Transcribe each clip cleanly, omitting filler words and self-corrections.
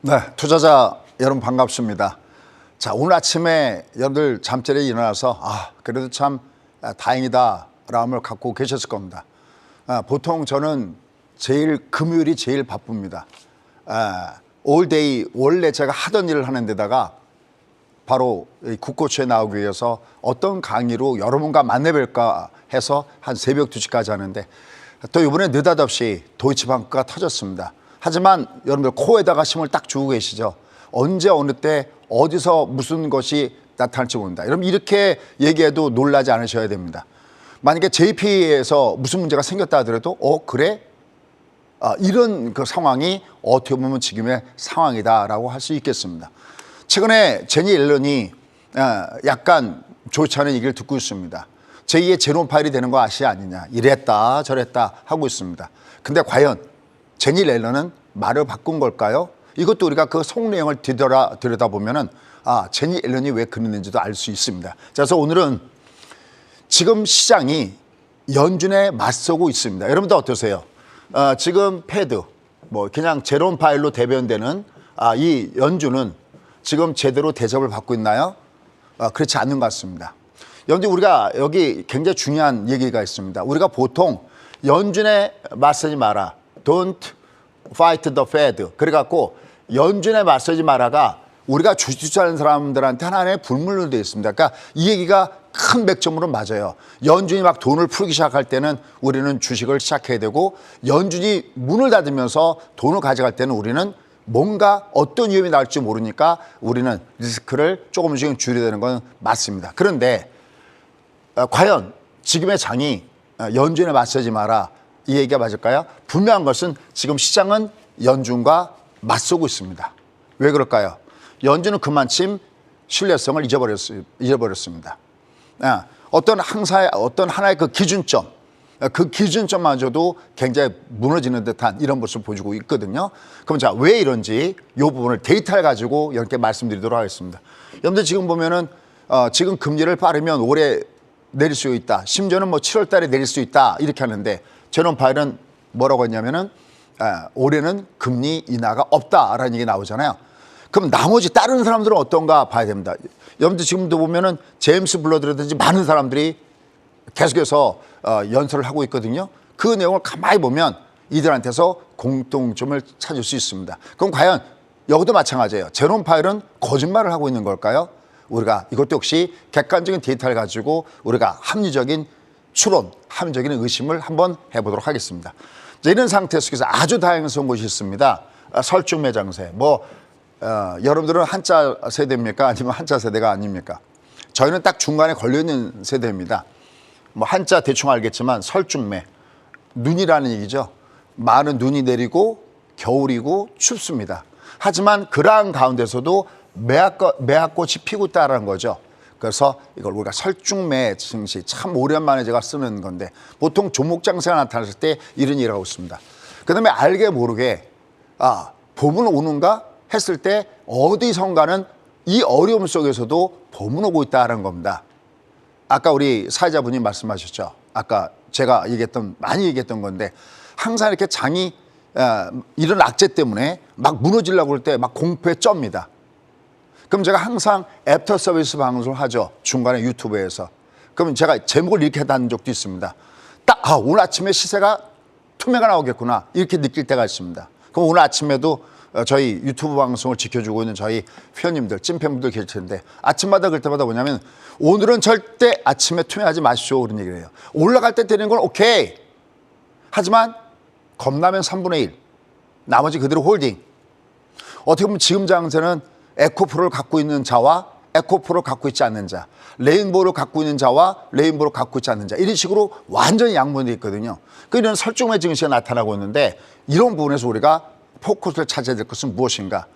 네, 투자자 여러분 반갑습니다. 자, 오늘 아침에 여러분들 잠자리에 일어나서 그래도 참 다행이다 라음을 갖고 계셨을 겁니다. 보통 저는 금요일이 제일 바쁩니다. 올데이 원래 제가 하던 일을 하는 데다가 바로 국고초에 나오기 위해서 어떤 강의로 여러분과 만나뵐까 해서 한 새벽 2시까지 하는데 또 이번에 느닷없이 도이치방크가 터졌습니다. 하지만 여러분들 코에다가 힘을 딱 주고 계시죠. 언제 어느 때 어디서 무슨 것이 나타날지 모른다. 여러분 이렇게 얘기해도 놀라지 않으셔야 됩니다. 만약에 JP에서 무슨 문제가 생겼다 하더라도 그래? 이런 그 상황이 어떻게 보면 지금의 상황이다라고 할 수 있겠습니다. 최근에 제니 옐런이 약간 좋지 않은 얘기를 듣고 있습니다. 제2의 제롬 파일이 되는 거 아니냐. 이랬다 저랬다 하고 있습니다. 근데 과연 제니 옐런은 말을 바꾼 걸까요? 이것도 우리가 그 속내용을 들여다보면은 제니 옐런이 왜 그랬는지도 알 수 있습니다. 그래서 오늘은 지금 시장이 연준에 맞서고 있습니다. 여러분들 어떠세요? 지금 패드, 그냥 제롬 파일로 대변되는 이 연준은 지금 제대로 대접을 받고 있나요? 그렇지 않는 것 같습니다. 여러분들 우리가 여기 굉장히 중요한 얘기가 있습니다. 우리가 보통 연준에 맞서지 마라. Don't fight the Fed. 그래갖고 연준에 맞서지 마라가 우리가 주식 투자하는 사람들한테 하나의 불문으로 되어 있습니다. 그러니까 이 얘기가 큰 맥점으로 맞아요. 연준이 막 돈을 풀기 시작할 때는 우리는 주식을 시작해야 되고 연준이 문을 닫으면서 돈을 가져갈 때는 우리는 뭔가 어떤 위험이 나올지 모르니까 우리는 리스크를 조금씩 줄여야 되는 건 맞습니다. 그런데 과연 지금의 장이 연준에 맞서지 마라 이 얘기가 맞을까요? 분명한 것은 지금 시장은 연준과 맞서고 있습니다. 왜 그럴까요? 연준은 그만큼 신뢰성을 잊어버렸습니다. 어떤 하나의 그 기준점, 그 기준점마저도 굉장히 무너지는 듯한 이런 모습을 보여주고 있거든요. 그럼 자, 왜 이런지 이 부분을 데이터를 가지고 이렇게 말씀드리도록 하겠습니다. 여러분들 지금 보면은 지금 금리를 빠르면 올해 내릴 수 있다. 심지어는 7월 달에 내릴 수 있다. 이렇게 하는데 제롬 파일은 뭐라고 했냐면은 올해는 금리 인하가 없다라는 얘기 나오잖아요. 그럼 나머지 다른 사람들은 어떤가 봐야 됩니다. 여러분들 지금도 보면은 제임스 블러드라든지 많은 사람들이 계속해서 연설을 하고 있거든요. 그 내용을 가만히 보면 이들한테서 공통점을 찾을 수 있습니다. 그럼 과연 여기도 마찬가지예요. 제롬 파일은 거짓말을 하고 있는 걸까요? 우리가 이것도 역시 객관적인 데이터를 가지고 우리가 합리적인 추론, 합리적인 의심을 한번 해보도록 하겠습니다. 이런 상태 속에서 아주 다양한 것이 있습니다. 설중매 장세. 여러분들은 한자 세대입니까? 아니면 한자 세대가 아닙니까? 저희는 딱 중간에 걸려있는 세대입니다. 한자 대충 알겠지만 설중매, 눈이라는 얘기죠. 많은 눈이 내리고 겨울이고 춥습니다. 하지만 그러한 가운데서도 매화꽃이 피고 있다는 거죠. 그래서 이걸 우리가 설중매 증시 참 오랜만에 제가 쓰는 건데 보통 종목장세가 나타났을 때 이런 얘기를 하고 있습니다. 그 다음에 알게 모르게 봄은 오는가 했을 때 어디선가는 이 어려움 속에서도 봄은 오고 있다는 겁니다. 아까 우리 사회자분이 말씀하셨죠. 아까 제가 많이 얘기했던 건데 항상 이렇게 장이 이런 악재 때문에 막 무너지려고 할 때 막 공포에 쩝니다. 그럼 제가 항상 애프터 서비스 방송을 하죠. 중간에 유튜브에서. 그럼 제가 제목을 이렇게 단 적도 있습니다. 오늘 아침에 시세가 투매가 나오겠구나. 이렇게 느낄 때가 있습니다. 그럼 오늘 아침에도 저희 유튜브 방송을 지켜주고 있는 저희 회원님들, 찐팬분들 계실 텐데 아침마다 그럴 때마다 뭐냐면 오늘은 절대 아침에 투매하지 마십시오. 그런 얘기를 해요. 올라갈 때 되는 건 오케이. 하지만 겁나면 3분의 1. 나머지 그대로 홀딩. 어떻게 보면 지금 장세는 에코프로를 갖고 있는 자와 에코프로를 갖고 있지 않는 자, 레인보우를 갖고 있는 자와 레인보우를 갖고 있지 않는 자 이런 식으로 완전히 양분되어 있거든요. 이런 설중매 증시가 나타나고 있는데 이런 부분에서 우리가 포커스를 찾아야 될 것은 무엇인가?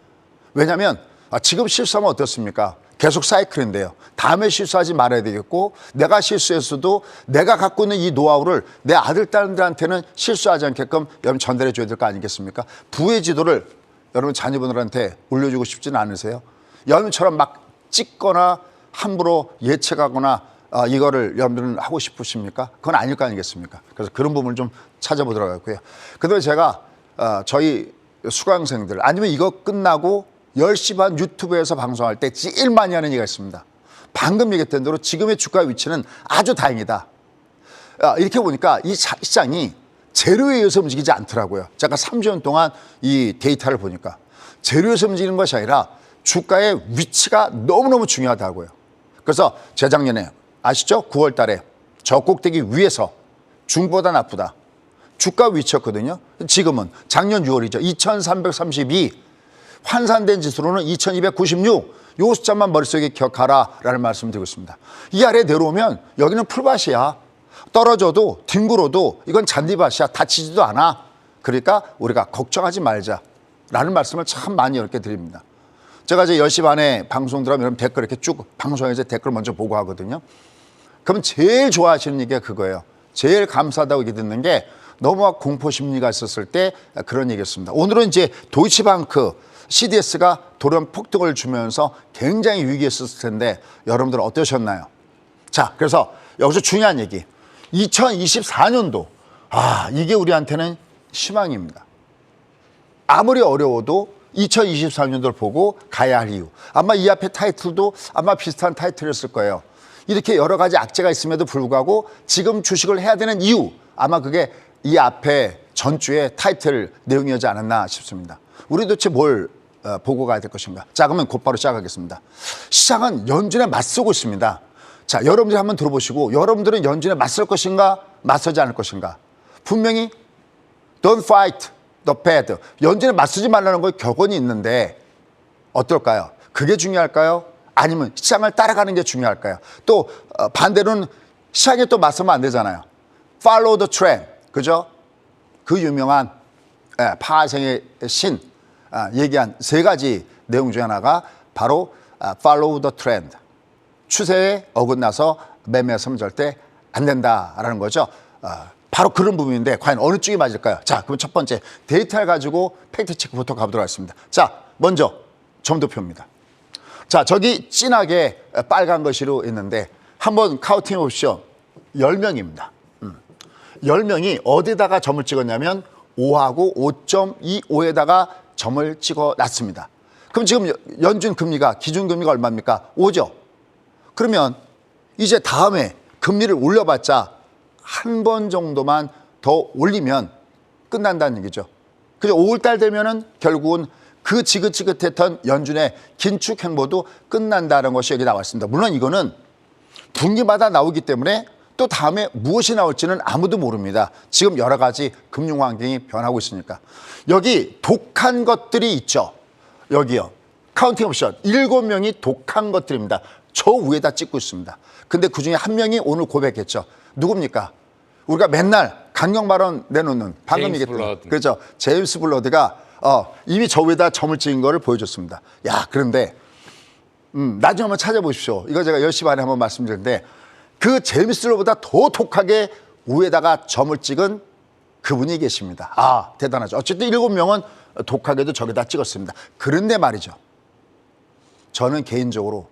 왜냐하면 지금 실수하면 어떻습니까? 계속 사이클인데요. 다음에 실수하지 말아야 되겠고 내가 실수했어도 내가 갖고 있는 이 노하우를 내 아들, 딸들한테는 실수하지 않게끔 여러분 전달해 줘야 될 거 아니겠습니까? 부의 지도를 여러분 자녀분들한테 올려주고 싶지는 않으세요? 여러분처럼 막 찍거나 함부로 예측하거나 이거를 여러분들은 하고 싶으십니까? 그건 아닐 거 아니겠습니까? 그래서 그런 부분을 좀 찾아보도록 하고요. 그다음에 제가 저희 수강생들 아니면 이거 끝나고 10시 반 유튜브에서 방송할 때 제일 많이 하는 얘기가 있습니다. 방금 얘기했던 대로 지금의 주가 위치는 아주 다행이다. 이렇게 보니까 이 시장이 재료에 의해서 움직이지 않더라고요. 제가 30년 동안 이 데이터를 보니까 재료에서 움직이는 것이 아니라 주가의 위치가 너무너무 중요하다고요. 그래서 재작년에 아시죠? 9월 달에 저 꼭대기 위에서 중보다 나쁘다. 주가 위치였거든요. 지금은 작년 6월이죠. 2332 환산된 지수로는 2296 요 숫자만 머릿속에 기억하라라는 말씀을 드리고 있습니다. 이 아래 내려오면 여기는 풀밭이야. 떨어져도 뒹굴어도 이건 잔디밭이야. 다치지도 않아. 그러니까 우리가 걱정하지 말자라는 말씀을 참 많이 이렇게 드립니다. 제가 이제 10시 반에 방송 들어가면 댓글 이렇게 쭉 방송에서 댓글 먼저 보고 하거든요. 그럼 제일 좋아하시는 얘기가 그거예요. 제일 감사하다고 얘기 듣는 게 너무 공포 심리가 있었을 때 그런 얘기였습니다. 오늘은 이제 도이치방크 CDS가 돌연 폭등을 주면서 굉장히 위기였을 텐데 여러분들은 어떠셨나요? 자, 그래서 여기서 중요한 얘기. 2024년도 이게 우리한테는 희망입니다. 아무리 어려워도 2023년도를 보고 가야 할 이유. 아마 이 앞에 타이틀도 아마 비슷한 타이틀이었을 거예요. 이렇게 여러 가지 악재가 있음에도 불구하고 지금 주식을 해야 되는 이유. 아마 그게 이 앞에 전주의 타이틀 내용이었지 않았나 싶습니다. 우리 도대체 뭘 보고 가야 될 것인가? 자, 그러면 곧바로 시작하겠습니다. 시장은 연준에 맞서고 있습니다. 자, 여러분들이 한번 들어보시고 여러분들은 연준에 맞설 것인가? 맞서지 않을 것인가? 분명히 Don't fight the bad. 연준에 맞서지 말라는 거에 격언이 있는데 어떨까요? 그게 중요할까요? 아니면 시장을 따라가는 게 중요할까요? 또 반대로는 시장에 또 맞서면 안 되잖아요. Follow the trend. 그죠? 그 유명한 파생의 신 얘기한 세 가지 내용 중에 하나가 바로 follow the trend. 추세에 어긋나서 매매하면 절대 안 된다라는 거죠. 바로 그런 부분인데 과연 어느 쪽이 맞을까요? 자, 그럼 첫 번째 데이터를 가지고 팩트 체크부터 가보도록 하겠습니다. 자, 먼저 점도표입니다. 자, 저기 진하게 빨간 것으로 있는데 한번 카운팅 옵션 10명입니다. 10명이 어디다가 점을 찍었냐면 5하고 5.25에다가 점을 찍어 놨습니다. 그럼 지금 연준 금리가 기준금리가 얼마입니까? 5죠. 그러면 이제 다음에 금리를 올려봤자 한 번 정도만 더 올리면 끝난다는 얘기죠. 그죠? 5월달 되면은 결국은 그 지긋지긋했던 연준의 긴축 행보도 끝난다는 것이 여기 나와 있습니다. 물론 이거는 분기마다 나오기 때문에 또 다음에 무엇이 나올지는 아무도 모릅니다. 지금 여러 가지 금융 환경이 변하고 있으니까. 여기 독한 것들이 있죠. 여기요. 카운팅 옵션 7명이 독한 것들입니다. 저 위에다 찍고 있습니다. 근데 그중에 한 명이 오늘 고백했죠. 누굽니까? 우리가 맨날 강경 발언 내놓는 방금 얘기했던 그렇죠. 제임스 블러드가 이미 저 위에다 점을 찍은 거를 보여줬습니다. 야, 그런데 나중에 한번 찾아보십시오. 이거 제가 10시 반에 한번 말씀드렸는데 그 제임스 블러드보다 더 독하게 위에다가 점을 찍은 그분이 계십니다. 대단하죠. 어쨌든 7명은 독하게도 저기다 찍었습니다. 그런데 말이죠. 저는 개인적으로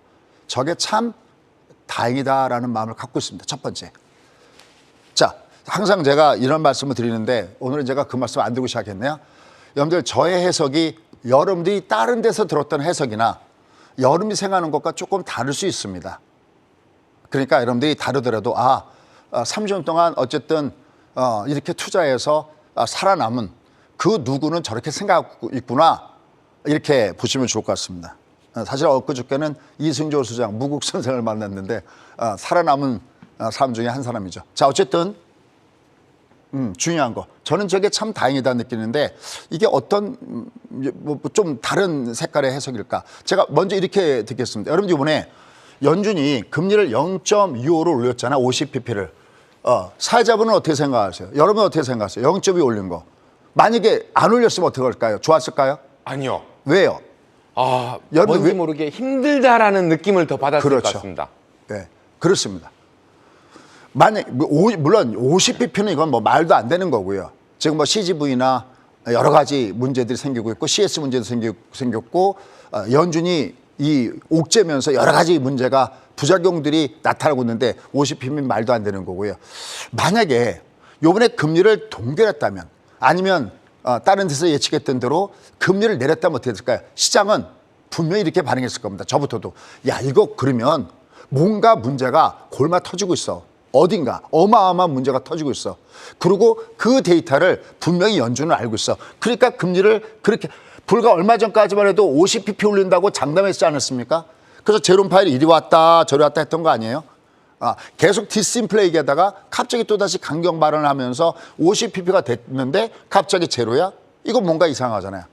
저게 참 다행이다라는 마음을 갖고 있습니다. 첫 번째. 자, 항상 제가 이런 말씀을 드리는데 오늘은 제가 그 말씀 안 드리고 시작했네요. 여러분들 저의 해석이 여러분들이 다른 데서 들었던 해석이나 여러분이 생각하는 것과 조금 다를 수 있습니다. 그러니까 여러분들이 다르더라도 30년 동안 어쨌든 이렇게 투자해서 살아남은 그 누구는 저렇게 생각하고 있구나 이렇게 보시면 좋을 것 같습니다. 사실 엊그저께는 이승조 수장 무국 선생을 만났는데 살아남은 사람 중에 한 사람이죠. 자, 어쨌든 중요한 거 저는 저게 참 다행이다 느끼는데 이게 어떤 좀 다른 색깔의 해석일까? 제가 먼저 이렇게 듣겠습니다. 여러분들 이번에 연준이 금리를 0.25로 올렸잖아. 50pp를. 사회자분은 어떻게 생각하세요? 여러분은 어떻게 생각하세요? 0.2 올린 거. 만약에 안 올렸으면 어떻게 할까요? 좋았을까요? 아니요. 왜요? 뭔지 모르게 힘들다라는 느낌을 더 받았을 그렇죠. 것 같습니다. 네, 그렇습니다. 물론 50pp는 이건 뭐 말도 안 되는 거고요. 지금 뭐 CGV나 여러 가지 문제들이 생기고 있고 CS 문제도 생겼고 연준이 이 옥죄면서 여러 가지 문제가 부작용들이 나타나고 있는데 50pp는 말도 안 되는 거고요. 만약에 요번에 금리를 동결했다면 아니면 다른 데서 예측했던 대로 금리를 내렸다면 어떻게 될까요? 시장은 분명히 이렇게 반응했을 겁니다. 저부터도. 야, 이거 그러면 뭔가 문제가 골마 터지고 있어. 어딘가 어마어마한 문제가 터지고 있어. 그리고 그 데이터를 분명히 연준은 알고 있어. 그러니까 금리를 그렇게 불과 얼마 전까지만 해도 50pp 올린다고 장담했지 않았습니까? 그래서 제롬 파일이 이리 왔다 저리 왔다 했던 거 아니에요? 계속 디스인플레 얘기하다가 갑자기 또다시 강경 발언을 하면서 50pp가 됐는데 갑자기 제로야? 이거 뭔가 이상하잖아요.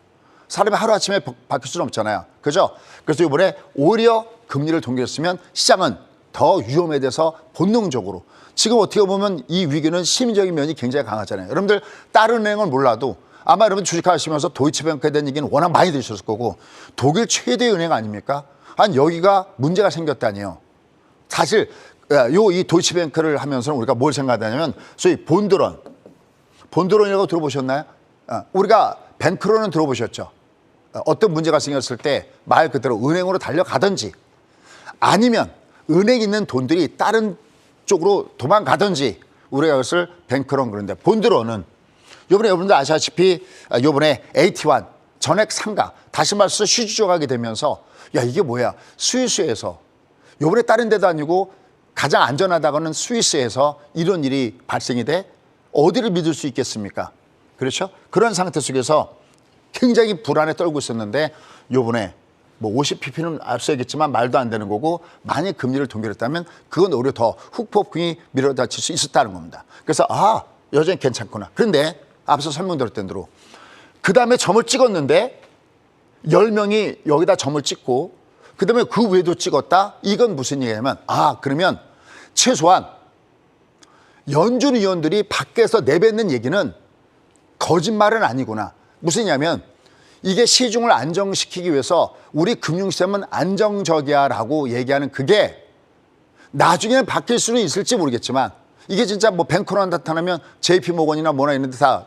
사람이 하루아침에 바뀔 수는 없잖아요. 그죠? 그래서 이번에 오히려 금리를 동결했으면 시장은 더 위험에 대해서 본능적으로 지금 어떻게 보면 이 위기는 심리적인 면이 굉장히 강하잖아요. 여러분들 다른 은행은 몰라도 아마 여러분 주식하시면서 도이치뱅크에 대한 얘기는 워낙 많이 들으셨을 거고 독일 최대 은행 아닙니까? 한 여기가 문제가 생겼다니요. 사실 이 도이치뱅크를 하면서는 우리가 뭘 생각하냐면 소위 본드론이라고 들어보셨나요? 우리가 뱅크론은 들어보셨죠? 어떤 문제가 생겼을 때 말 그대로 은행으로 달려가든지 아니면 은행에 있는 돈들이 다른 쪽으로 도망가든지 우리가 그것을 뱅크론 그런데 본드론은 이번에 여러분들 아시다시피 이번에 AT1 전액 상가 다시 말해서 휴지 조각이 되면서 야 이게 뭐야 스위스에서 이번에 다른 데도 아니고 가장 안전하다고는 스위스에서 이런 일이 발생이 돼 어디를 믿을 수 있겠습니까? 그렇죠? 그런 상태 속에서 굉장히 불안에 떨고 있었는데 요번에 뭐 50pp는 앞서야겠지만 말도 안 되는 거고 만약 금리를 동결했다면 그건 오히려 더 후폭풍이 밀어닥칠 수 있었다는 겁니다. 그래서 여전히 괜찮구나. 그런데 앞서 설명드렸던 대로 그 다음에 점을 찍었는데 10명이 여기다 점을 찍고 그 다음에 그 외에도 찍었다? 이건 무슨 얘기냐면 그러면 최소한 연준 위원들이 밖에서 내뱉는 얘기는 거짓말은 아니구나. 무슨 얘기냐면 이게 시중을 안정시키기 위해서 우리 금융시스템은 안정적이야 라고 얘기하는 그게 나중에는 바뀔 수는 있을지 모르겠지만 이게 진짜 뭐 뱅크론 나타나면 JP모건이나 뭐나 있는데 다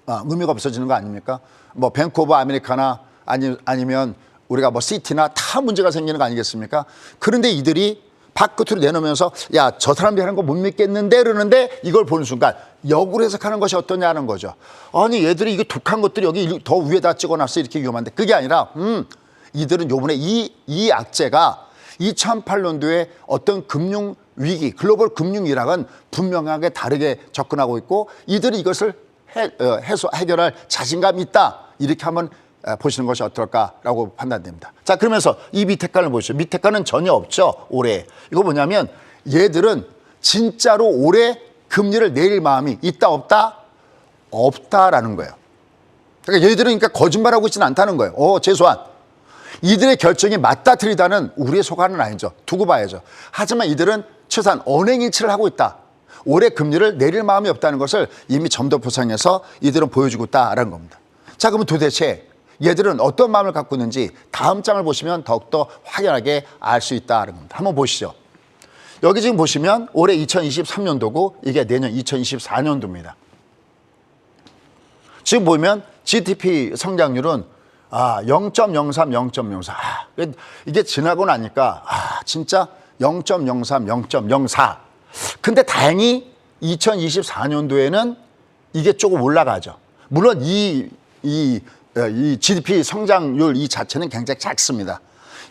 의미가 없어지는 거 아닙니까? 뭐 뱅크 오브 아메리카나 아니면 우리가 뭐 시티나 다 문제가 생기는 거 아니겠습니까? 그런데 이들이 바깥으로 내놓으면서 야, 저 사람들이 하는 거 못 믿겠는데 그러는데 이걸 보는 순간 역으로 해석하는 것이 어떠냐는 거죠. 아니 얘들이 이게 독한 것들이 여기 더 위에다 찍어놨어 이렇게 위험한데 그게 아니라 이들은 요번에 이 악재가 2008년도에 어떤 금융 위기 글로벌 금융 위락은 분명하게 다르게 접근하고 있고 이들이 이것을 해결할 자신감이 있다 이렇게 한번 보시는 것이 어떨까라고 판단됩니다. 자, 그러면서 이 밑에 칸을 보시죠. 밑에 칸은 전혀 없죠, 올해. 이거 뭐냐면 얘들은 진짜로 올해 금리를 내릴 마음이 있다, 없다? 없다라는 거예요. 그러니까 얘들은 그러니까 거짓말하고 있지는 않다는 거예요. 최소한. 이들의 결정이 맞다, 틀리다는 우리의 소관은 아니죠. 두고 봐야죠. 하지만 이들은 최소한 언행일치를 하고 있다. 올해 금리를 내릴 마음이 없다는 것을 이미 점도포상에서 이들은 보여주고 있다라는 겁니다. 자, 그러면 도대체 얘들은 어떤 마음을 갖고 있는지 다음 장을 보시면 더욱더 확연하게 알 수 있다는 겁니다. 한번 보시죠. 여기 지금 보시면 올해 2023년도고 이게 내년 2024년도입니다. 지금 보면 GDP 성장률은 0.03, 0.04. 이게 지나고 나니까 진짜 0.03, 0.04. 근데 다행히 2024년도에는 이게 조금 올라가죠. 물론 이 GDP 성장률 이 자체는 굉장히 작습니다.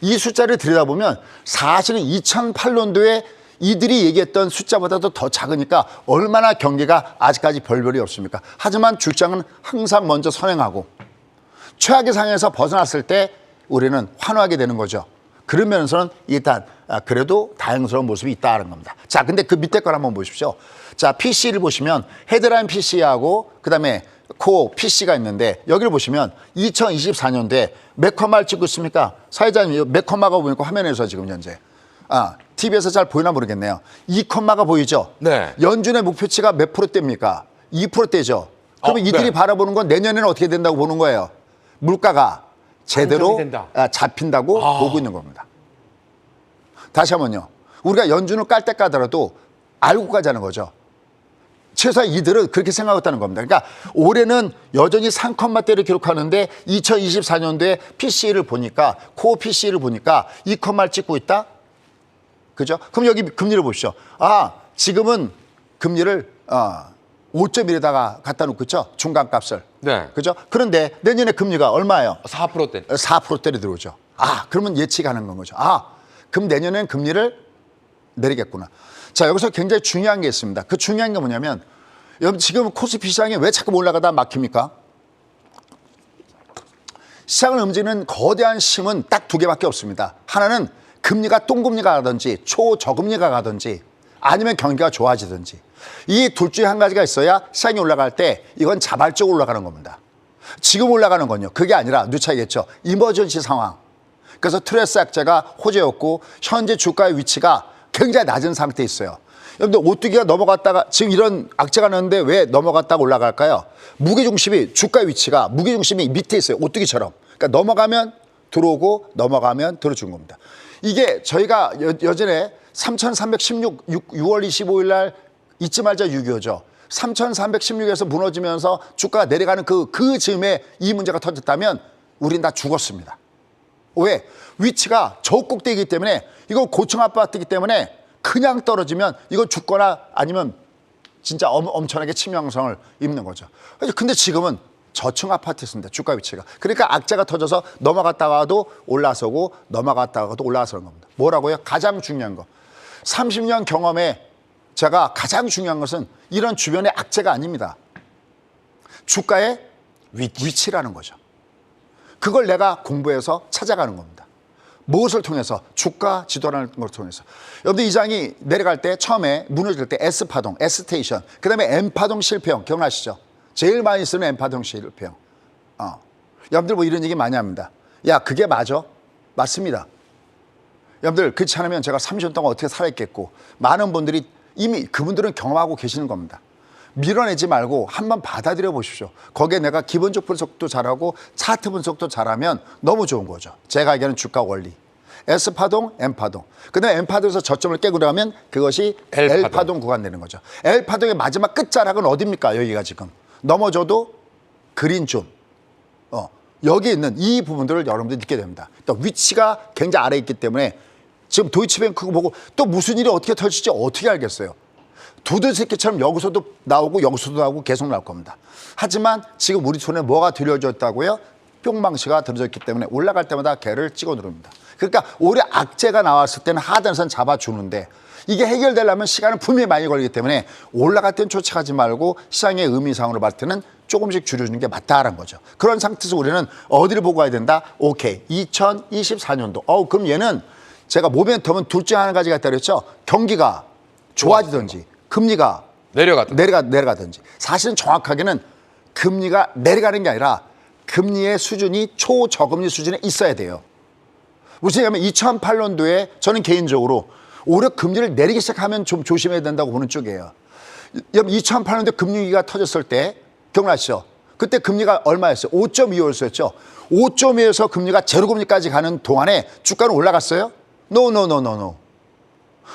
이 숫자를 들여다보면 사실은 2008년도에 이들이 얘기했던 숫자보다도 더 작으니까 얼마나 경기가 아직까지 별별이 없습니까? 하지만 줄장은 항상 먼저 선행하고 최악의 상황에서 벗어났을 때 우리는 환호하게 되는 거죠. 그러면서는 일단 그래도 다행스러운 모습이 있다는 겁니다. 자, 근데 그 밑에 걸 한번 보십시오. 자, PC를 보시면 헤드라인 PC하고 그다음에 코어 PC가 있는데 여기를 보시면 2024년도에 몇 컴마를 찍고 있습니까? 사회자님 몇 컴마가 보니까 화면에서 지금 현재 TV에서 잘 보이나 모르겠네요. 2컴마가 보이죠? 네. 연준의 목표치가 몇 프로대입니까? 2%대죠. 그러면 이들이 네. 바라보는 건 내년에는 어떻게 된다고 보는 거예요? 물가가 제대로 잡힌다고 보고 있는 겁니다. 다시 한번요. 우리가 연준을 깔 때 까더라도 알고 가자는 거죠. 최소한 이들은 그렇게 생각했다는 겁니다. 그러니까 올해는 여전히 3컴마대를 기록하는데 2024년도에 PC를 보니까 코어 PC를 보니까 2컴마를 찍고 있다. 그죠? 그럼 여기 금리를 보시죠. 지금은 금리를 5.1에다가 갖다 놓고 있죠. 중간값을. 네. 그죠? 그런데 내년에 금리가 얼마예요? 4%대. 4%대로 들어오죠. 아, 그러면 예측하는 건 거죠. 아, 그럼 내년엔 금리를 내리겠구나. 자, 여기서 굉장히 중요한 게 있습니다. 그 중요한 게 뭐냐면 여러분 지금 코스피 시장이 왜 자꾸 올라가다 막힙니까? 시장을 움직이는 거대한 힘은 딱 두 개밖에 없습니다. 하나는 금리가 똥금리가 가든지 초저금리가 가든지 아니면 경기가 좋아지든지 이 둘 중에 한 가지가 있어야 시장이 올라갈 때 이건 자발적으로 올라가는 겁니다. 지금 올라가는 건요. 그게 아니라 누차겠죠. 이머전시 상황. 그래서 트레스 악재가 호재였고 현재 주가의 위치가 굉장히 낮은 상태에 있어요. 여러분들 오뚜기가 넘어갔다가 지금 이런 악재가 났는데 왜 넘어갔다가 올라갈까요? 무게중심이 주가의 위치가 무게중심이 밑에 있어요. 오뚜기처럼. 그러니까 넘어가면 들어오고 넘어가면 들어준 겁니다. 이게 저희가 여전에 3,316 6월 25일 날 잊지 말자 6.25죠. 3,316에서 무너지면서 주가가 내려가는 그 즈음에 이 문제가 터졌다면 우린 다 죽었습니다. 왜? 위치가 저꼭대기이기 때문에 이거 고층 아파트이기 때문에 그냥 떨어지면 이거 죽거나 아니면 진짜 엄청나게 치명성을 입는 거죠. 근데 지금은 저층 아파트였습니다. 주가 위치가. 그러니까 악재가 터져서 넘어갔다가도 올라서고 넘어갔다가도 올라서는 겁니다. 뭐라고요? 가장 중요한 거. 30년 경험에 제가 가장 중요한 것은 이런 주변의 악재가 아닙니다. 주가의 위치라는 거죠. 그걸 내가 공부해서 찾아가는 겁니다. 무엇을 통해서? 주가 지도라는 걸 통해서. 여러분들 이 장이 내려갈 때 처음에 무너질 때 S파동, S테이션, 그 다음에 M파동 실패형 기억나시죠? 제일 많이 쓰는 M파동 실패형. 여러분들 뭐 이런 얘기 많이 합니다. 야, 그게 맞아? 맞습니다. 여러분들 그렇지 않으면 제가 30년 동안 어떻게 살았겠고 많은 분들이 이미 그분들은 경험하고 계시는 겁니다. 밀어내지 말고 한번 받아들여 보십시오. 거기에 내가 기본적 분석도 잘하고 차트 분석도 잘하면 너무 좋은 거죠. 제가 얘기하는 주가 원리. S파동, M파동. 그 다음에 M파동에서 저점을 깨고 나면 그것이 L파동 구간 되는 거죠. L파동의 마지막 끝자락은 어디입니까? 여기가 지금. 넘어져도 그린존. 여기 있는 이 부분들을 여러분들이 느끼게 됩니다. 또 위치가 굉장히 아래에 있기 때문에 지금 도이치뱅크 보고 또 무슨 일이 어떻게 터질지 어떻게 알겠어요. 두들새끼처럼 여기서도 나오고 여기서도 나오고 계속 나올 겁니다. 하지만 지금 우리 손에 뭐가 들여졌다고요? 뿅망치가 들어졌기 때문에 올라갈 때마다 개를 찍어 누릅니다. 그러니까 오히려 악재가 나왔을 때는 하단선 잡아주는데 이게 해결되려면 시간은 분명히 많이 걸리기 때문에 올라갈 때는 쫓아가지 말고 시장의 의미상으로 봤을 때는 조금씩 줄여주는 게 맞다라는 거죠. 그런 상태에서 우리는 어디를 보고 가야 된다? 오케이. 2024년도. 그럼 얘는 제가 모멘텀은 둘 중에 한 가지가 있다고 그랬죠. 경기가 좋아지든지 금리가 내려가든지. 사실은 정확하게는 금리가 내려가는 게 아니라 금리의 수준이 초저금리 수준에 있어야 돼요. 무슨 얘기냐면 2008년도에 저는 개인적으로 오히려 금리를 내리기 시작하면 좀 조심해야 된다고 보는 쪽이에요. 여러분 2008년도에 금융위기가 터졌을 때 기억나시죠? 그때 금리가 얼마였어요? 5.25였었죠. 5.25에서 금리가 제로금리까지 가는 동안에 주가는 올라갔어요? No.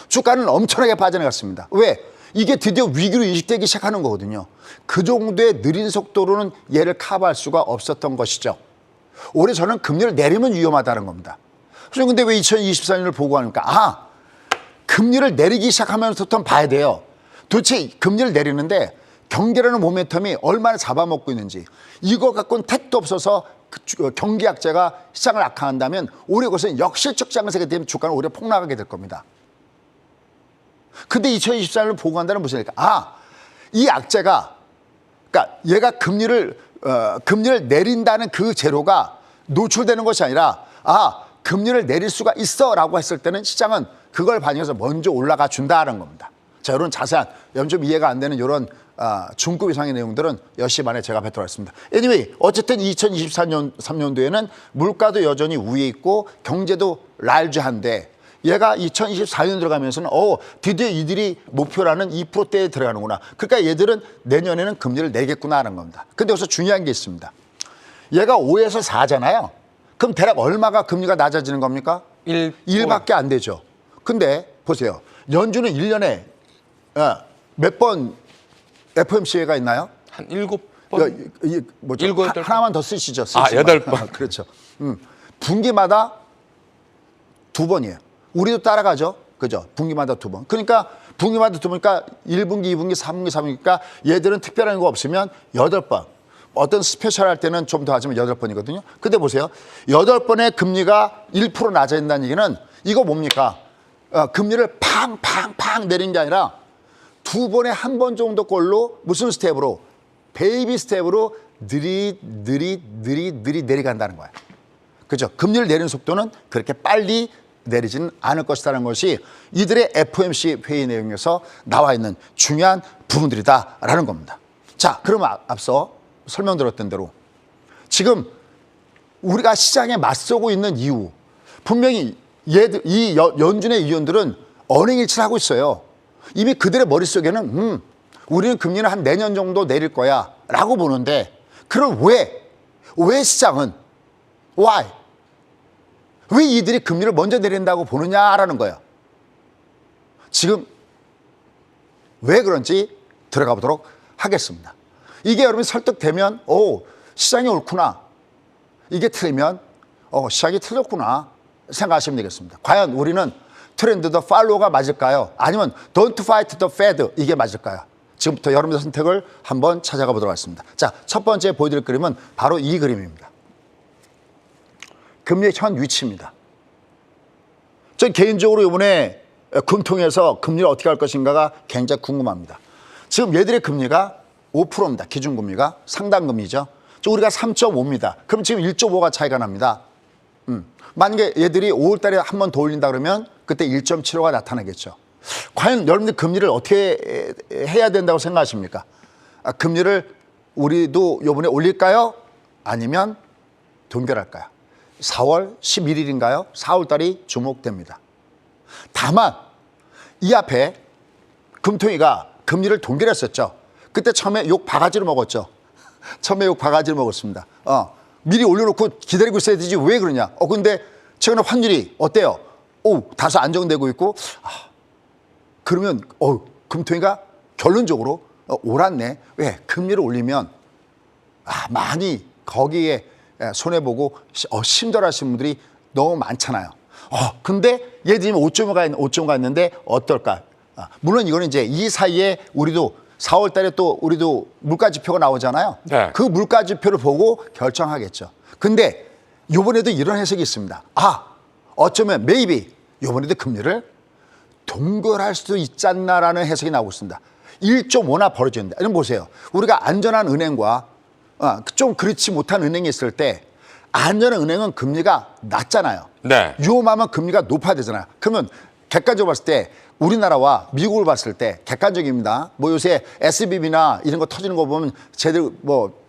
주가는 엄청나게 빠져나갔습니다. 왜? 이게 드디어 위기로 인식되기 시작하는 거거든요. 그 정도의 느린 속도로는 얘를 커버할 수가 없었던 것이죠. 올해 저는 금리를 내리면 위험하다는 겁니다. 근데 왜 2024년을 보고 하니까 금리를 내리기 시작하면서부터 봐야 돼요. 도대체 금리를 내리는데 경기라는 모멘텀이 얼마나 잡아먹고 있는지 이거 갖고는 택도 없어서 경기 악재가 시장을 악화한다면 오히려 그것은 역실적 장세가 되면 주가는 오히려 폭락하게 될 겁니다. 근데 2024년을 보고 한다는 무슨 얘기일까? 이 악재가 그러니까 얘가 금리를 내린다는 그 재료가 노출되는 것이 아니라 금리를 내릴 수가 있어라고 했을 때는 시장은 그걸 반영해서 먼저 올라가 준다는 겁니다. 자, 이런 자세한 좀 이해가 안 되는 이런 중급 이상의 내용들은 10시 반에 제가 뵙도록 하겠습니다. Anyway, 어쨌든 2023년도에는 물가도 여전히 위에 있고 경제도 랄즈한데 얘가 2024년 들어가면서는 드디어 이들이 목표라는 2%대에 들어가는구나. 그러니까 얘들은 내년에는 금리를 내겠구나 하는 겁니다. 근데 여기서 중요한 게 있습니다. 얘가 5에서 4잖아요. 그럼 대략 얼마가 금리가 낮아지는 겁니까? 1밖에 안 되죠. 근데 보세요. 연준은 1년에 몇 번 FOMC가 있나요? 한 7번? 뭐죠? 7, 8번? 하나만 더 쓰시죠. 8번. 그렇죠. 분기마다 2번이에요. 우리도 따라가죠. 그죠? 분기마다 2번. 그러니까 분기마다 보니까 1분기, 2분기, 3분기, 4분기니까 얘들은 특별한 거 없으면 8번. 어떤 스페셜 할 때는 좀 더 하지만 8번이거든요. 근데 보세요. 8번의 금리가 1% 낮아진다는 얘기는 이거 뭡니까? 금리를 팡팡팡 내린 게 아니라 2번에 1번 정도 꼴로 무슨 스텝으로? 베이비 스텝으로 느리 내려간다는 거야. 그죠? 금리를 내리는 속도는 그렇게 빨리 내리지는 않을 것이라는 것이 이들의 FOMC 회의 내용에서 나와 있는 중요한 부분들이다라는 겁니다. 자, 그럼 앞서 설명드렸던 대로 지금 우리가 시장에 맞서고 있는 이유, 분명히 이 연준의 위원들은 언행 일치를 하고 있어요. 이미 그들의 머릿속에는 우리는 금리는 한 내년 정도 내릴 거야 라고 보는데, 그럼 왜 시장은 why? 왜 이들이 금리를 먼저 내린다고 보느냐라는 거예요. 지금 왜 그런지 들어가 보도록 하겠습니다. 이게 여러분 설득되면 시장이 옳구나. 이게 틀리면 시장이 틀렸구나 생각하시면 되겠습니다. 과연 우리는 트렌드 더 팔로우가 맞을까요? 아니면 don't fight the Fed 이게 맞을까요? 지금부터 여러분의 선택을 한번 찾아가 보도록 하겠습니다. 자, 첫 번째 보여드릴 그림은 바로 이 그림입니다. 금리의 현 위치입니다. 전 개인적으로 이번에 금통에서 금리를 어떻게 할 것인가가 굉장히 궁금합니다. 지금 얘들의 금리가 5%입니다. 기준금리가 상당금리죠. 우리가 3.5입니다. 그럼 지금 1.5가 차이가 납니다. 만약에 얘들이 5월 달에 한 번 더 올린다 그러면 그때 1.75가 나타나겠죠. 과연 여러분들 금리를 어떻게 해야 된다고 생각하십니까? 금리를 우리도 이번에 올릴까요? 아니면 동결할까요? 4월 11일인가요? 4월 달이 주목됩니다. 다만 이 앞에 금통위가 금리를 동결했었죠. 그때 처음에 욕 바가지로 먹었죠. 처음에 욕 바가지로 먹었습니다. 미리 올려놓고 기다리고 있어야 되지 왜 그러냐. 근데 최근에 환율이 어때요? 다소 안정되고 있고, 그러면 금통위가 결론적으로 옳았네. 왜? 금리를 올리면 많이 거기에 손해보고 힘들어하시는 분들이 너무 많잖아요. 근데 얘들이 5.5가 있는데 어떨까? 물론 이거는 이제 이 사이에 우리도 4월 달에 또 우리도 물가지표가 나오잖아요. 네. 그 물가지표를 보고 결정하겠죠. 근데 이번에도 이런 해석이 있습니다. 어쩌면 maybe 이번에도 금리를 동결할 수도 있지 않나라는 해석이 나오고 있습니다. 1.5나 벌어지는데. 여러분 보세요. 우리가 안전한 은행과 좀 그렇지 못한 은행이 있을 때 안전한 은행은 금리가 낮잖아요. 네. 위험하면 금리가 높아야 되잖아요. 그러면 객관적으로 봤을 때 우리나라와 미국을 봤을 때 객관적입니다. 요새 SBB나 이런 거 터지는 거 보면 제대로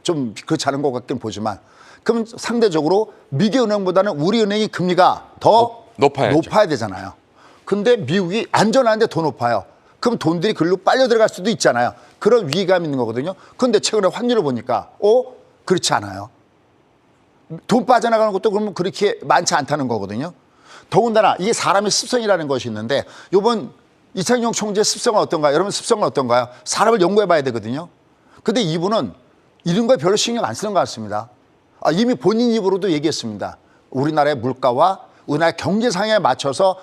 좀 그렇지 않은 것 같긴 보지만, 그럼 상대적으로 미국 은행보다는 우리 은행이 금리가 더 높아야 되잖아요. 근데 미국이 안전한데 더 높아요. 그럼 돈들이 글로 빨려 들어갈 수도 있잖아요. 그런 위기감이 있는 거거든요. 근데 최근에 환율을 보니까 그렇지 않아요. 돈 빠져나가는 것도 그러면 그렇게 많지 않다는 거거든요. 더군다나 이게 사람의 습성이라는 것이 있는데, 이번 이창용 총재의 습성은 어떤가요? 여러분 습성은 어떤가요? 사람을 연구해 봐야 되거든요. 근데 이분은 이런 거에 별로 신경 안 쓰는 것 같습니다. 이미 본인 입으로도 얘기했습니다. 우리나라의 물가와 우리나라 경제 상황에 맞춰서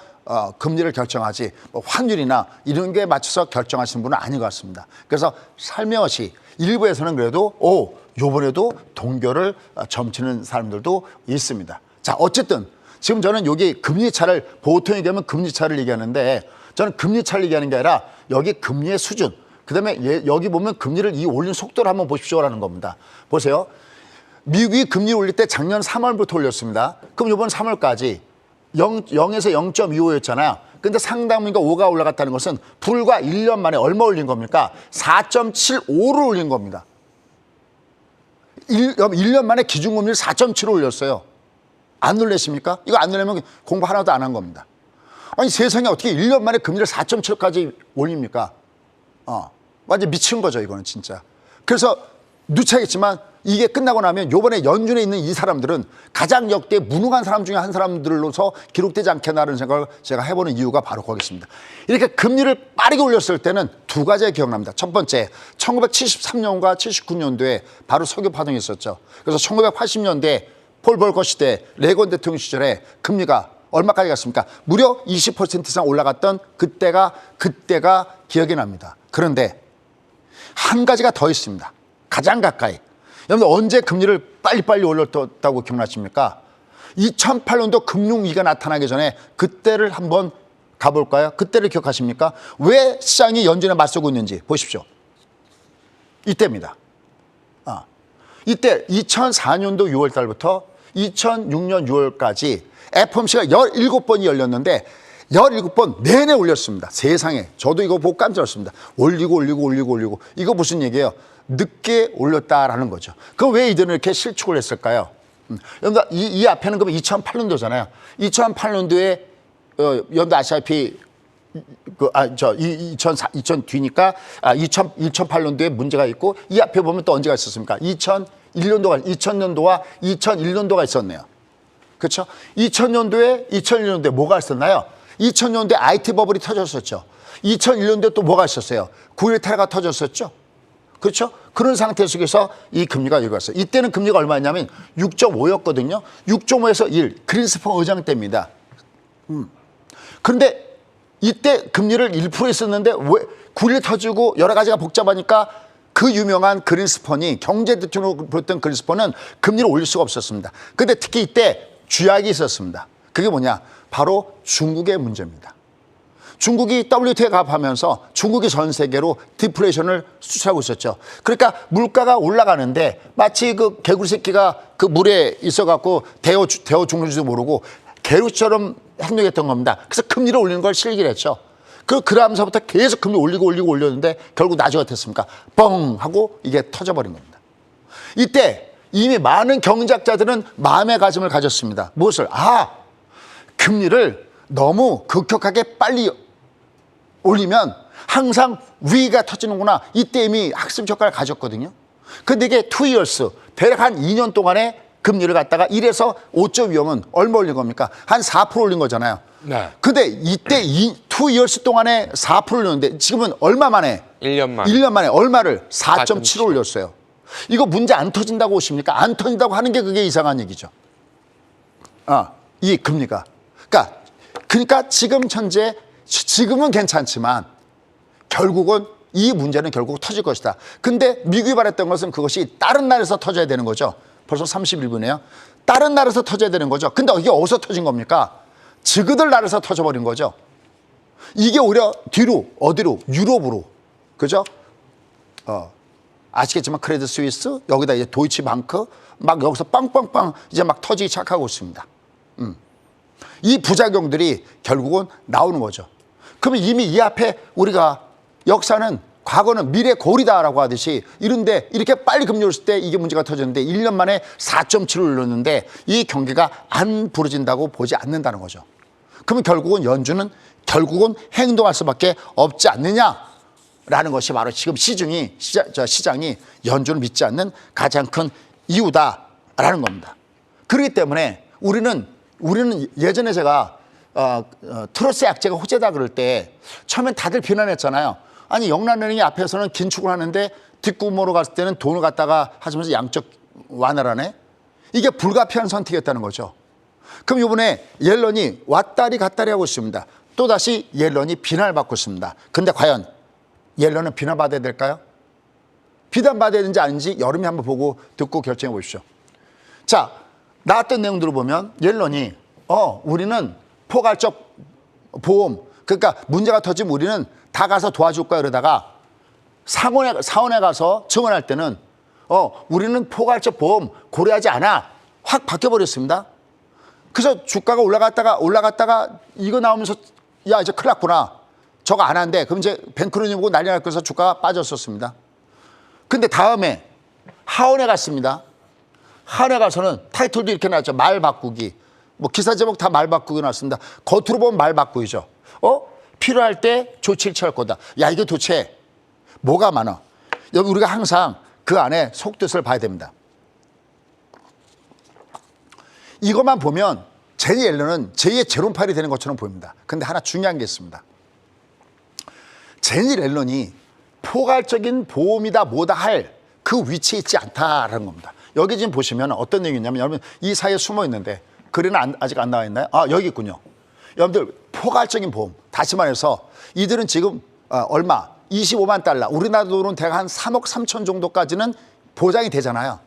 금리를 결정하지 환율이나 이런 게 맞춰서 결정하시는 분은 아닌 것 같습니다. 그래서 살며시 일부에서는 그래도 요번에도 동결을 점치는 사람들도 있습니다. 자, 어쨌든 지금 저는 여기 금리차를 보통 얘기하면 금리차를 얘기하는데, 저는 금리차를 얘기하는 게 아니라 여기 금리의 수준, 그다음에 여기 보면 금리를 올린 속도를 한번 보십시오라는 겁니다. 보세요. 미국이 금리를 올릴 때 작년 3월부터 올렸습니다. 그럼 이번 3월까지 0에서 0.25였잖아요. 근데 상당분가 5가 올라갔다는 것은 불과 1년 만에 얼마 올린 겁니까? 4.75를 올린 겁니다. 1년 만에 기준금리를 4.7을 올렸어요. 안 놀라십니까? 이거 안 놀라면 공부 하나도 안 한 겁니다. 아니 세상에 어떻게 1년 만에 금리를 4.7까지 올립니까? 완전 미친 거죠 이거는 진짜. 그래서 누차겠지만 이게 끝나고 나면 요번에 연준에 있는 이 사람들은 가장 역대 무능한 사람 중에 한 사람들로서 기록되지 않겠나라는 생각을 제가 해보는 이유가 바로 거기있습니다. 이렇게 금리를 빠르게 올렸을 때는 두 가지가 기억납니다. 첫 번째, 1973년과 79년도에 바로 석유 파동이 있었죠. 그래서 1980년대 폴 볼커 시대 레건 대통령 시절에 금리가 얼마까지 갔습니까? 무려 20% 이상 올라갔던 그때가 기억이 납니다. 그런데 한 가지가 더 있습니다. 가장 가까이. 여러분 언제 금리를 빨리빨리 올렸다고 기억나십니까? 2008년도 금융위기가 나타나기 전에 그때를 한번 가볼까요? 그때를 기억하십니까? 왜 시장이 연준에 맞서고 있는지 보십시오. 이때입니다. 이때 2004년도 6월 달부터 2006년 6월까지 FOMC가 17번이 열렸는데 17번 내내 올렸습니다. 세상에. 저도 이거 보고 깜짝 놀랐습니다. 올리고. 이거 무슨 얘기예요? 늦게 올렸다라는 거죠. 그럼 왜 이들은 이렇게 실축을 했을까요? 여러분, 이 앞에는 그러면 2008년도잖아요. 2008년도에, 여러분도 아시다시피, 2000 뒤니까, 2008년도에 문제가 있고, 이 앞에 보면 또 언제가 있었습니까? 2000년도와 2001년도가 있었네요. 그렇죠? 2001년도에 뭐가 있었나요? 2000년도에 IT 버블이 터졌었죠. 2001년도에 또 뭐가 있었어요? 9.11 테러가 터졌었죠. 그렇죠? 그런 상태 속에서 이 금리가 여기 왔어요. 이때는 금리가 얼마였냐면 6.5였거든요. 6.5에서 1. 그린스펀 의장 때입니다. 그런데 이때 금리를 1% 했었는데 왜 9.11 터지고 여러 가지가 복잡하니까 그 유명한 그린스펀이 경제 대통령으로 불렸던 그린스펀은 금리를 올릴 수가 없었습니다. 근데 특히 이때 쥐약이 있었습니다. 그게 뭐냐? 바로 중국의 문제입니다. 중국이 WTO에 가입하면서 중국이 전 세계로 디플레이션을 수출하고 있었죠. 그러니까 물가가 올라가는데 마치 그 개구리 새끼가 그 물에 있어갖고 데워 죽는지도 모르고 개구리처럼 행동했던 겁니다. 그래서 금리를 올리는 걸 실기를 했죠. 그러면서부터 계속 금리 올렸는데 결국 나중에 어땠습니까? 뻥 하고 이게 터져버린 겁니다. 이때 이미 많은 경제학자들은 마음의 가짐을 가졌습니다. 무엇을? 금리를 너무 급격하게 빨리 올리면 항상 위기가 터지는구나. 이때 이미 학습 효과를 가졌거든요. 근데 이게 2years, 대략 한 2년 동안에 금리를 갖다가 1에서 5.25면 얼마 올린 겁니까? 한 4% 올린 거잖아요. 네. 근데 이때 2years 동안에 4% 올렸는데 지금은 얼마 만에? 1년 만에. 1년 만에 얼마를? 4.7 올렸어요. 이거 문제 안 터진다고 보십니까? 안 터진다고 하는 게 그게 이상한 얘기죠. 이 금리가. 그러니까 지금 현재 지금은 괜찮지만 결국은 이 문제는 결국 터질 것이다. 근데 미국이 바랬던 것은 그것이 다른 나라에서 터져야 되는 거죠. 벌써 31분이에요. 다른 나라에서 터져야 되는 거죠. 근데 이게 어디서 터진 겁니까? 지그들 나라에서 터져버린 거죠. 이게 오히려 뒤로 어디로? 유럽으로. 그죠? 아시겠지만 크레딧 스위스 여기다 이제 도이치방크 막 여기서 빵빵빵 이제 막 터지기 시작하고 있습니다. 이 부작용들이 결국은 나오는 거죠. 그러면 이미 이 앞에 우리가 역사는 과거는 미래 고리다라고 하듯이 이런데 이렇게 빨리 금리 올렸을 때 이게 문제가 터졌는데 1년 만에 4.7을 올렸는데 이 경기가 안 부러진다고 보지 않는다는 거죠. 그러면 결국은 연준은 행동할 수밖에 없지 않느냐라는 것이 바로 지금 시장이 연준을 믿지 않는 가장 큰 이유다라는 겁니다. 그렇기 때문에 우리는 예전에 제가 트러스 약제가 호재다 그럴 때 처음엔 다들 비난했잖아요. 아니 영란은행이 앞에서는 긴축을 하는데 뒷구멍으로 갔을 때는 돈을 갖다가 하시면서 양적 완화라네. 이게 불가피한 선택이었다는 거죠. 그럼 이번에 옐런이 왔다리 갔다리 하고 있습니다. 또다시 옐런이 비난을 받고 있습니다. 근데 과연 옐런은 비난받아야 될까요? 비난받아야 되는지 아닌지 여름에 한번 보고 듣고 결정해 보십시오. 자, 나왔던 내용들을 보면 옐런이 우리는 포괄적 보험, 그러니까 문제가 터지면 우리는 다 가서 도와줄 거야 그러다가 사원에 가서 증언할 때는 우리는 포괄적 보험 고려하지 않아. 확 바뀌어버렸습니다. 그래서 주가가 올라갔다가 이거 나오면서 야 이제 큰일 났구나. 저거 안 한대. 그럼 이제 뱅크론이 보고 난리 날 거여서 주가가 빠졌었습니다. 근데 다음에 하원에 갔습니다. 하원에 가서는 타이틀도 이렇게 나왔죠. 말 바꾸기. 뭐 기사 제목 다 말 바꾸기 나왔습니다. 겉으로 보면 말 바꾸기죠. 필요할 때 조치를 취할 거다. 야 이게 도대체 뭐가 많아. 여기 우리가 항상 그 안에 속뜻을 봐야 됩니다. 이것만 보면 제니 옐런은 제2의 제롬팔이 되는 것처럼 보입니다. 근데 하나 중요한 게 있습니다. 제니 옐런이 포괄적인 보험이다 뭐다 할 그 위치에 있지 않다라는 겁니다. 여기 지금 보시면 어떤 내용이 있냐면 여러분 이 사이에 숨어 있는데 글에는 아직 안 나와 있나요? 아, 여기 있군요. 여러분들, 포괄적인 보험. 다시 말해서 이들은 지금 얼마? 25만 달러. 우리나라 돈으로는 대략 한 3억 3천 정도까지는 보장이 되잖아요.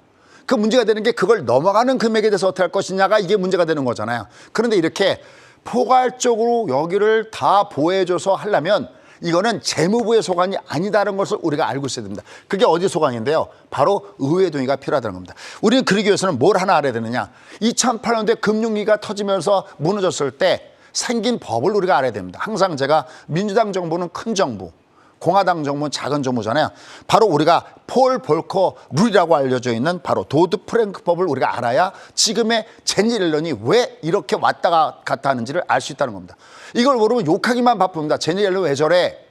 그 문제가 되는 게 그걸 넘어가는 금액에 대해서 어떻게 할 것이냐가 이게 문제가 되는 거잖아요. 그런데 이렇게 포괄적으로 여기를 다 보호해줘서 하려면 이거는 재무부의 소관이 아니다라는 것을 우리가 알고 있어야 됩니다. 그게 어디 소관인데요? 바로 의회 동의가 필요하다는 겁니다. 우리는 그러기 위해서는 뭘 하나 알아야 되느냐? 2008년도에 금융위기가 터지면서 무너졌을 때 생긴 법을 우리가 알아야 됩니다. 항상 제가 민주당 정부는 큰 정부, 공화당 정부는 작은 정부잖아요. 바로 우리가 폴 볼커 룰이라고 알려져 있는 바로 도드 프랭크 법을 우리가 알아야 지금의 제니 옐런이 왜 이렇게 왔다 갔다 하는지를 알 수 있다는 겁니다. 이걸 모르면 욕하기만 바쁩니다. 제니 옐런 왜 저래?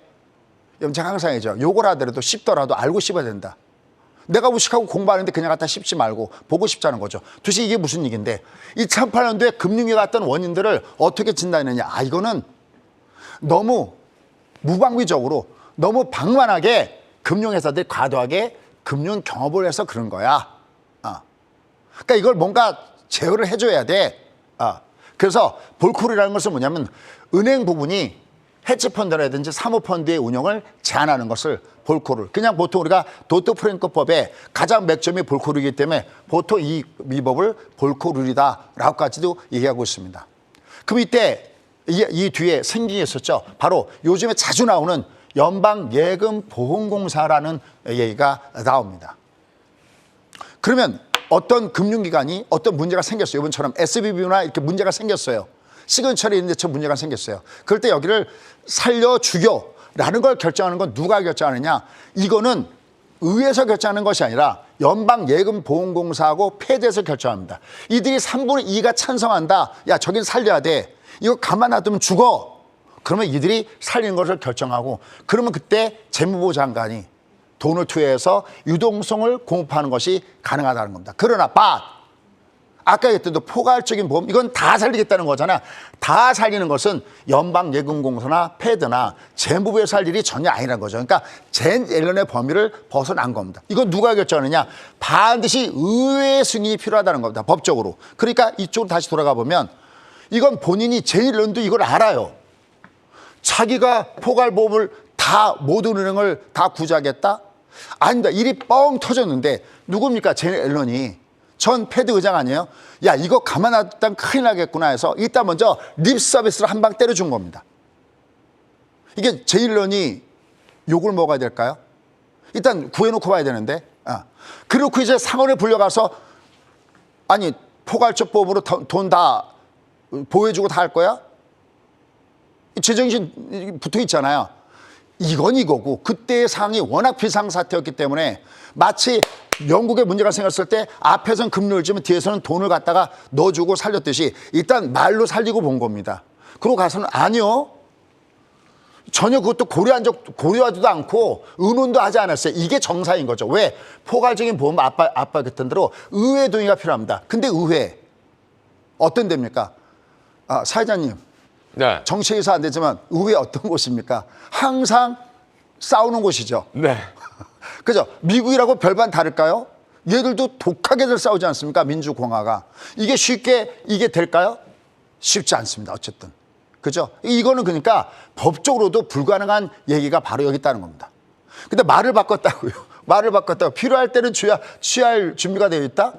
여러분, 제가 항상 얘기하죠. 욕을 하더라도 씹더라도 알고 씹어야 된다. 내가 무식하고 공부하는데 그냥 갖다 씹지 말고 보고 씹자는 거죠. 도대체 이게 무슨 얘기인데 2008년도에 금융위기가 왔던 원인들을 어떻게 진단했느냐. 아, 이거는 너무 무방비적으로 너무 방만하게 금융회사들이 과도하게 금융 경업을 해서 그런 거야. 그러니까 이걸 뭔가 제어를 해줘야 돼. 그래서 볼콜이라는 것은 뭐냐면 은행 부분이 헤지펀드라든지 사모펀드의 운영을 제한하는 것을 볼콜을. 그냥 보통 우리가 도트 프랭크법의 가장 맥점이 볼콜이기 때문에 보통 이 법을 볼콜룰이다라고까지도 얘기하고 있습니다. 그럼 이때 이 뒤에 생긴 게 있었죠. 바로 요즘에 자주 나오는 연방예금보험공사라는 얘기가 나옵니다. 그러면 어떤 금융기관이 어떤 문제가 생겼어요. 이번처럼 SBB나 이렇게 문제가 생겼어요. 시그니처리 있는데 저 문제가 생겼어요. 그럴 때 여기를 살려 죽여라는 걸 결정하는 건 누가 결정하느냐. 이거는 의회에서 결정하는 것이 아니라 연방예금보험공사하고 패드에서 결정합니다. 이들이 3분의 2가 찬성한다. 야, 저긴 살려야 돼. 이거 가만 놔두면 죽어. 그러면 이들이 살리는 것을 결정하고 그러면 그때 재무부 장관이 돈을 투여해서 유동성을 공급하는 것이 가능하다는 겁니다. 그러나 아까 얘기했던 포괄적인 보험 이건 다 살리겠다는 거잖아. 다 살리는 것은 연방예금공사나 패드나 재무부에서 할 일이 전혀 아니라는 거죠. 그러니까 젠 옐런의 범위를 벗어난 겁니다. 이건 누가 결정하느냐. 반드시 의회 승인이 필요하다는 겁니다. 법적으로. 그러니까 이쪽으로 다시 돌아가 보면 이건 본인이 젠 옐런도 이걸 알아요. 자기가 포괄보험을 다 모든 은행을 다 구제하겠다? 아닙니다. 일이 뻥 터졌는데 누굽니까? 젠 옐런이 전 패드 의장 아니에요? 야, 이거 가만 놔두면 큰일 나겠구나 해서 일단 먼저 립 서비스를 한 방 때려준 겁니다. 이게 젠 옐런이 욕을 먹어야 될까요? 일단 구해놓고 봐야 되는데. 그렇고 이제 상원에 불려가서 아니 포괄적 보험으로 돈 다 보호해주고 다 할 거야? 제정신 붙어 있잖아요. 이건 이거고 그때의 상황이 워낙 비상사태였기 때문에 마치 영국에 문제가 생겼을 때 앞에서는 금리를 주면 뒤에서는 돈을 갖다가 넣어주고 살렸듯이 일단 말로 살리고 본 겁니다. 그러고 가서는 아니요. 전혀 그것도 고려하지도 않고 의논도 하지 않았어요. 이게 정상인 거죠. 왜? 포괄적인 보험 아빠 했던 대로 의회 동의가 필요합니다. 근데 의회 어떤 데입니까? 사회자님. 네. 정치에서 안 되지만 의회 어떤 곳입니까? 항상 싸우는 곳이죠. 네. 그죠? 미국이라고 별반 다를까요? 얘들도 독하게들 싸우지 않습니까? 민주공화가. 이게 쉽게 이게 될까요? 쉽지 않습니다. 어쨌든. 그죠? 이거는 그러니까 법적으로도 불가능한 얘기가 바로 여기 있다는 겁니다. 근데 말을 바꿨다고요. 말을 바꿨다고. 필요할 때는 취할 준비가 되어 있다?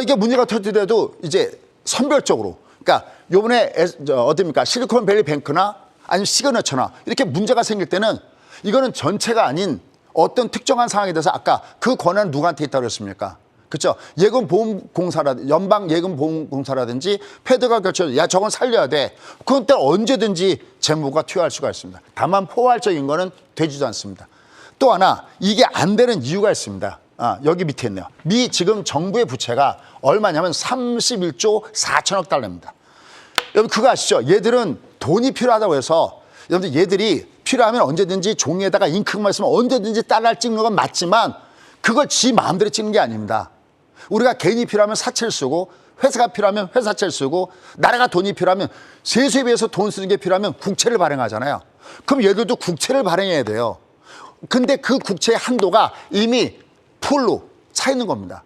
이게 문제가 터지더라도 이제 선별적으로. 그러니까 요번에 어디입니까? 실리콘밸리 뱅크나 아니면 시그너처나 이렇게 문제가 생길 때는 이거는 전체가 아닌 어떤 특정한 상황에 대해서 아까 그 권한은 누구한테 있다고 그랬습니까? 그렇죠? 예금보험공사라든지 연방예금보험공사라든지 패드가 결정 야 저건 살려야 돼. 그때 언제든지 재무부가 투여할 수가 있습니다. 다만 포괄적인 거는 되지도 않습니다. 또 하나 이게 안 되는 이유가 있습니다. 여기 밑에 있네요. 지금 정부의 부채가 얼마냐면 31조 4천억 달러입니다. 여러분 그거 아시죠? 얘들은 돈이 필요하다고 해서 여러분들 얘들이 필요하면 언제든지 종이에다가 잉크만 있으면 언제든지 달러를 찍는 건 맞지만 그걸 지 마음대로 찍는 게 아닙니다. 우리가 개인이 필요하면 사채를 쓰고 회사가 필요하면 회사채를 쓰고 나라가 돈이 필요하면 세수에 비해서 돈 쓰는 게 필요하면 국채를 발행하잖아요. 그럼 얘들도 국채를 발행해야 돼요. 근데 그 국채의 한도가 이미 풀로 차 있는 겁니다.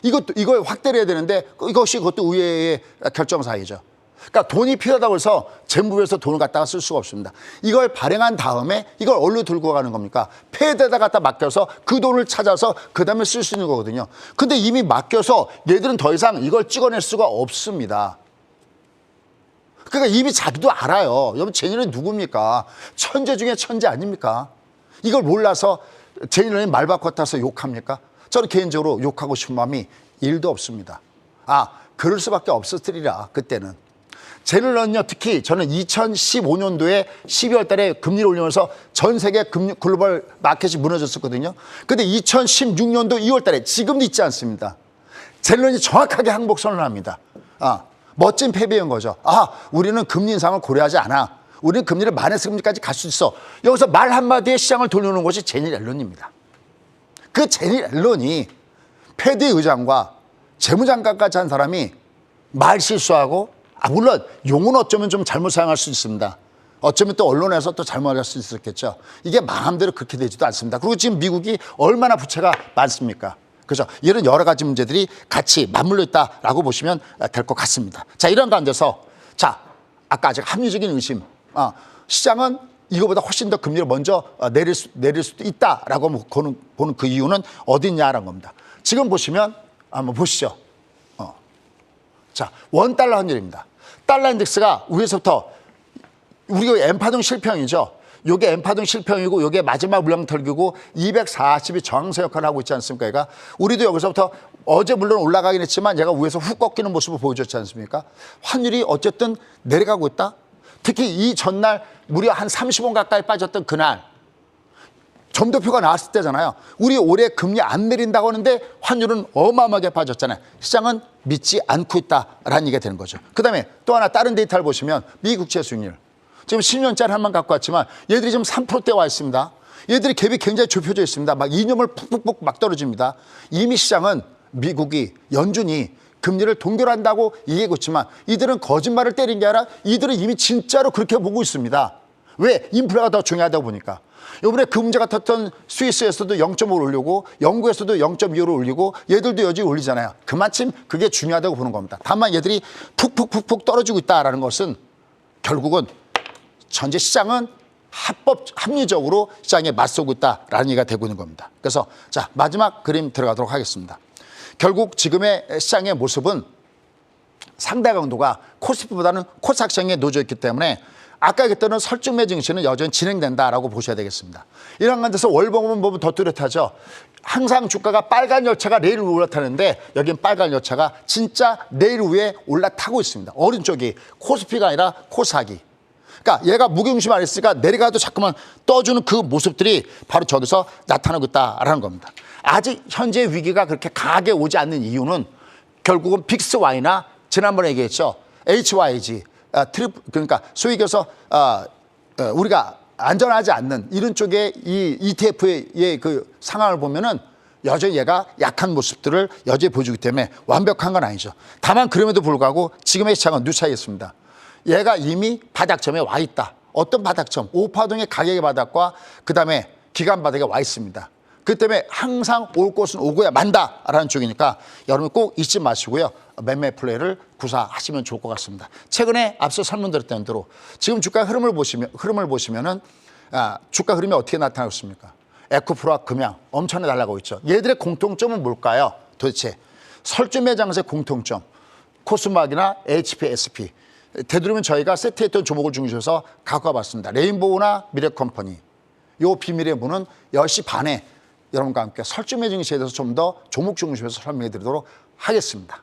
이걸 확대를 해야 되는데 그것도 의회의 결정사항이죠. 그러니까 돈이 필요하다고 해서 재무부에서 돈을 갖다가 쓸 수가 없습니다. 이걸 발행한 다음에 이걸 어디로 들고 가는 겁니까? 폐에다 갖다 맡겨서 그 돈을 찾아서 그 다음에 쓸 수 있는 거거든요. 근데 이미 맡겨서 얘들은 더 이상 이걸 찍어낼 수가 없습니다. 그러니까 이미 자기도 알아요. 여러분 제니는 누굽니까? 천재 중에 천재 아닙니까? 이걸 몰라서 제니는 말 바꿔타서 욕합니까? 저는 개인적으로 욕하고 싶은 마음이 1도 없습니다. 그럴 수밖에 없었으리라 그때는. 제닐런요, 특히 저는 2015년도에 12월 달에 금리를 올리면서 전 세계 글로벌 마켓이 무너졌었거든요. 근데 2016년도 2월 달에 지금도 있지 않습니다. 제닐런이 정확하게 항복선언을 합니다. 멋진 패배인 거죠. 우리는 금리 인상을 고려하지 않아. 우리는 금리를 마이너스 금리까지 갈 수 있어. 여기서 말 한마디에 시장을 돌려놓은 것이 제니 앨런입니다. 그 제니 앨런이 패드 의장과 재무장관까지 한 사람이 말 실수하고 물론 용은 어쩌면 좀 잘못 사용할 수 있습니다. 어쩌면 또 언론에서 또 잘못할 수 있었겠죠. 이게 마음대로 그렇게 되지도 않습니다. 그리고 지금 미국이 얼마나 부채가 많습니까? 그죠? 이런 여러 가지 문제들이 같이 맞물려 있다라고 보시면 될 것 같습니다. 자, 이런 가운데서 아까 아직 합리적인 의심. 시장은 이거보다 훨씬 더 금리를 먼저 내릴 수도 있다라고 보는 그 이유는 어디 있냐라는 겁니다. 지금 보시면 한번 보시죠. 자, $1 환율입니다. 달러 인덱스가 위에서부터 우리가 N파동 실평이죠. 요게 N파동 실평이고 요게 마지막 물량털기고 240이 저항세 역할을 하고 있지 않습니까? 얘가 우리도 여기서부터 어제 물론 올라가긴 했지만 얘가 위에서 훅 꺾이는 모습을 보여줬지 않습니까? 환율이 어쨌든 내려가고 있다. 특히 이 전날 무려 한 30원 가까이 빠졌던 그날 점도표가 나왔을 때잖아요. 우리 올해 금리 안 내린다고 하는데 환율은 어마어마하게 빠졌잖아요. 시장은 믿지 않고 있다라는 얘기가 되는 거죠. 그다음에 또 하나 다른 데이터를 보시면 미 국채 수익률. 지금 10년짜리 한번 갖고 왔지만 얘들이 지금 3%대 와 있습니다. 얘들이 갭이 굉장히 좁혀져 있습니다. 막 이념을 푹푹푹 막 떨어집니다. 이미 시장은 미국이 연준이 금리를 동결한다고 얘기하고 있지만 이들은 거짓말을 때린 게 아니라 이들은 이미 진짜로 그렇게 보고 있습니다. 왜? 인플레가 더 중요하다고 보니까. 이번에 그 문제 같았던 스위스에서도 0.5를 올리고 영국에서도 0.25를 올리고 얘들도 여전히 올리잖아요. 그만큼 그게 중요하다고 보는 겁니다. 다만 얘들이 푹푹푹푹 떨어지고 있다는 것은 결국은 전체 시장은 합리적으로 시장에 맞서고 있다라는 얘기가 되고 있는 겁니다. 그래서 자, 마지막 그림 들어가도록 하겠습니다. 결국 지금의 시장의 모습은 상대 강도가 코스피보다는 코스닥 시장에 놓여 있기 때문에 아까 얘기했던 설중매 증시는 여전히 진행된다라고 보셔야 되겠습니다. 이런 관계에서 월봉은 보면 더 뚜렷하죠. 항상 주가가 빨간 열차가 내일 위에 올라타는데 여긴 빨간 열차가 진짜 내일 위에 올라타고 있습니다. 오른쪽이 코스피가 아니라 코스닥이. 그러니까 얘가 무게중심 안 했으니까 내려가도 자꾸만 떠주는 그 모습들이 바로 저기서 나타나고 있다라는 겁니다. 아직 현재 위기가 그렇게 강하게 오지 않는 이유는 결국은 빅스Y나 지난번에 얘기했죠. HYG. 그러니까 소위 얘기해서 우리가 안전하지 않는 이런 쪽의 이 ETF의 그 상황을 보면은 여전히 얘가 약한 모습들을 여전히 보여주기 때문에 완벽한 건 아니죠. 다만 그럼에도 불구하고 지금의 시장은 누차겠습니다. 얘가 이미 바닥점에 와 있다. 어떤 바닥점? 5파동의 가격의 바닥과 그다음에 기간 바닥에 와 있습니다. 그 때문에 항상 올 곳은 오고야 만다라는 쪽이니까 여러분 꼭 잊지 마시고요. 매매 플레이를 구사하시면 좋을 것 같습니다. 최근에 앞서 설명드렸던 대로 지금 주가 흐름을 보시면은 주가 흐름이 어떻게 나타나고 있습니까? 에코프로와 금양 엄청나게 날아가고 있죠. 얘들의 공통점은 뭘까요? 도대체 설중매 장세의 공통점 코스닥이나 HPSP 되도록이면 저희가 세트했던 종목을 중심해서 갖고 와봤습니다. 레인보우나 미래컴퍼니 요 비밀의 문은 10시 반에 여러분과 함께 설중매 증시에 대해서 좀 더 종목 중심에서 설명해 드리도록 하겠습니다.